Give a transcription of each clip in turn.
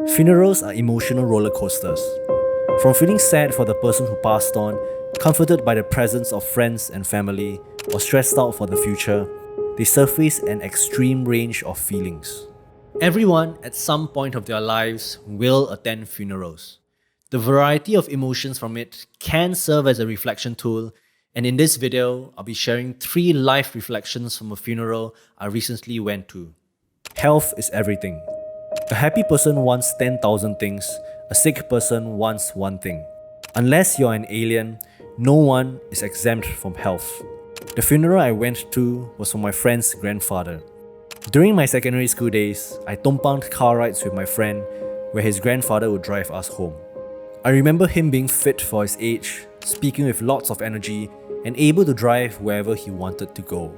Funerals are emotional roller coasters. From feeling sad for the person who passed on, comforted by the presence of friends and family, or stressed out for the future, they surface an extreme range of feelings. Everyone, at some point of their lives, will attend funerals. The variety of emotions from it can serve as a reflection tool, and in this video, I'll be sharing 3 life reflections from a funeral I recently went to. Health is everything. A happy person wants 10,000 things, a sick person wants one thing. Unless you're an alien, no one is exempt from health. The funeral I went to was for my friend's grandfather. During my secondary school days, I tumpanged car rides with my friend where his grandfather would drive us home. I remember him being fit for his age, speaking with lots of energy, and able to drive wherever he wanted to go.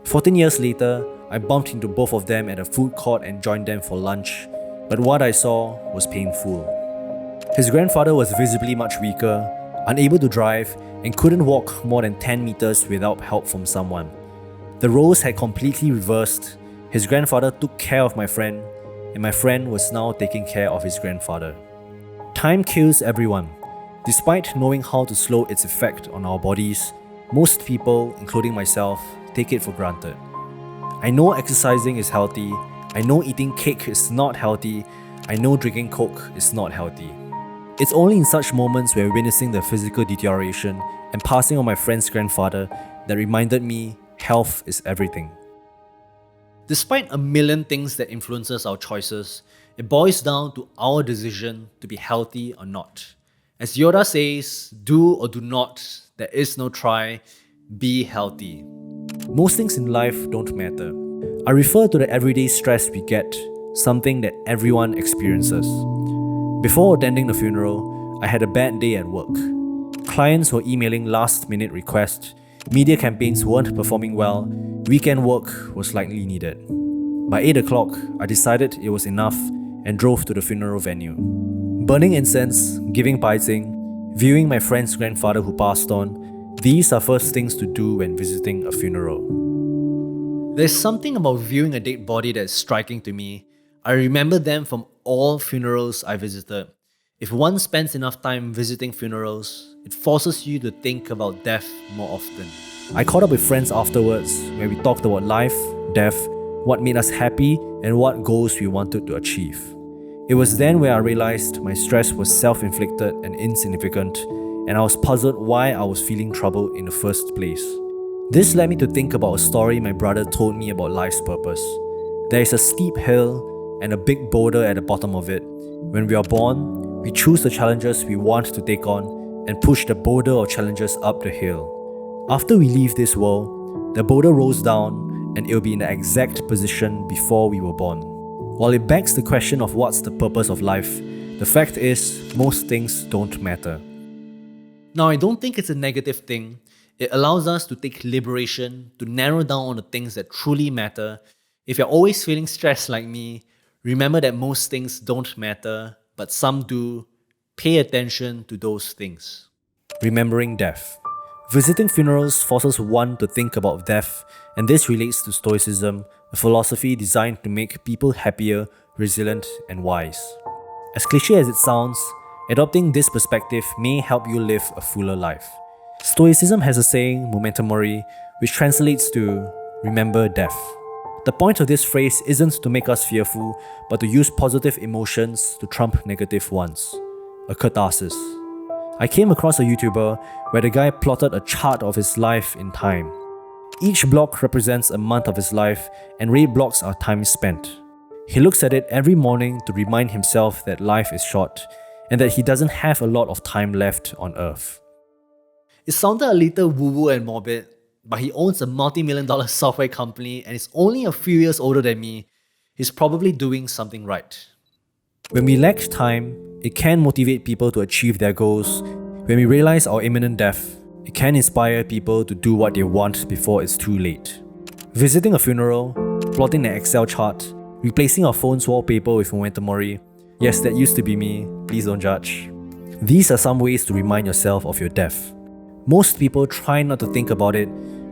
14 years later, I bumped into both of them at a food court and joined them for lunch, but what I saw was painful. His grandfather was visibly much weaker, unable to drive, and couldn't walk more than 10 meters without help from someone. The roles had completely reversed. His grandfather took care of my friend, and my friend was now taking care of his grandfather. Time kills everyone. Despite knowing how to slow its effect on our bodies, most people, including myself, take it for granted. I know exercising is healthy, I know eating cake is not healthy, I know drinking Coke is not healthy. It's only in such moments where witnessing the physical deterioration and passing on my friend's grandfather that reminded me health is everything. Despite a million things that influences our choices, it boils down to our decision to be healthy or not. As Yoda says, do or do not, there is no try, be healthy. Most things in life don't matter. I refer to the everyday stress we get, something that everyone experiences. Before attending the funeral, I had a bad day at work. Clients were emailing last-minute requests, media campaigns weren't performing well, weekend work was likely needed. By 8 o'clock, I decided it was enough and drove to the funeral venue. Burning incense, giving paising, viewing my friend's grandfather who passed on, these are first things to do when visiting a funeral. There's something about viewing a dead body that is striking to me. I remember them from all funerals I visited. If one spends enough time visiting funerals, it forces you to think about death more often. I caught up with friends afterwards where we talked about life, death, what made us happy, and what goals we wanted to achieve. It was then where I realized my stress was self-inflicted and insignificant, and I was puzzled why I was feeling trouble in the first place. This led me to think about a story my brother told me about life's purpose. There is a steep hill and a big boulder at the bottom of it. When we are born, we choose the challenges we want to take on and push the boulder or challenges up the hill. After we leave this world, the boulder rolls down and it will be in the exact position before we were born. While it begs the question of what's the purpose of life, the fact is, most things don't matter. Now, I don't think it's a negative thing. It allows us to take liberation, to narrow down on the things that truly matter. If you're always feeling stressed like me, remember that most things don't matter, but some do. Pay attention to those things. Remembering death. Visiting funerals forces one to think about death, and this relates to Stoicism, a philosophy designed to make people happier, resilient, and wise. As cliché as it sounds, adopting this perspective may help you live a fuller life. Stoicism has a saying, memento mori, which translates to remember death. The point of this phrase isn't to make us fearful, but to use positive emotions to trump negative ones. A catharsis. I came across a YouTuber where the guy plotted a chart of his life in time. Each block represents a month of his life, and red blocks are time spent. He looks at it every morning to remind himself that life is short, and that he doesn't have a lot of time left on Earth. It sounded a little woo-woo and morbid, but he owns a multi-million-dollar software company and is only a few years older than me. He's probably doing something right. When we lack time, it can motivate people to achieve their goals. When we realize our imminent death, it can inspire people to do what they want before it's too late. Visiting a funeral, plotting an Excel chart, replacing our phone's wallpaper with memento mori. Yes, that used to be me, please don't judge. These are some ways to remind yourself of your death. Most people try not to think about it,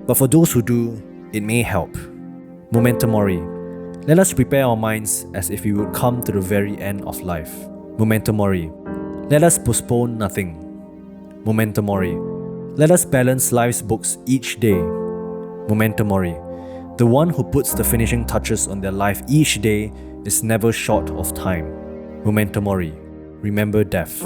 but for those who do, it may help. Memento mori. Let us prepare our minds as if we would come to the very end of life. Memento mori. Let us postpone nothing. Memento mori. Let us balance life's books each day. Memento mori. The one who puts the finishing touches on their life each day is never short of time. Memento mori. Remember death.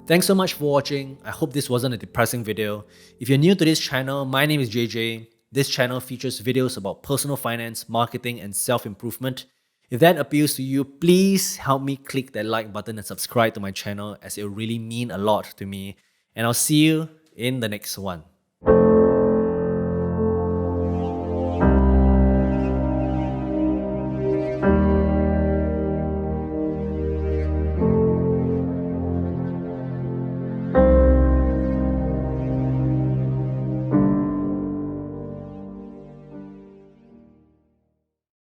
Thanks so much for watching. I hope this wasn't a depressing video. If you're new to this channel, my name is JJ. This channel features videos about personal finance, marketing, and self-improvement. If that appeals to you, please help me click that like button and subscribe to my channel, as it will really mean a lot to me. And I'll see you in the next one.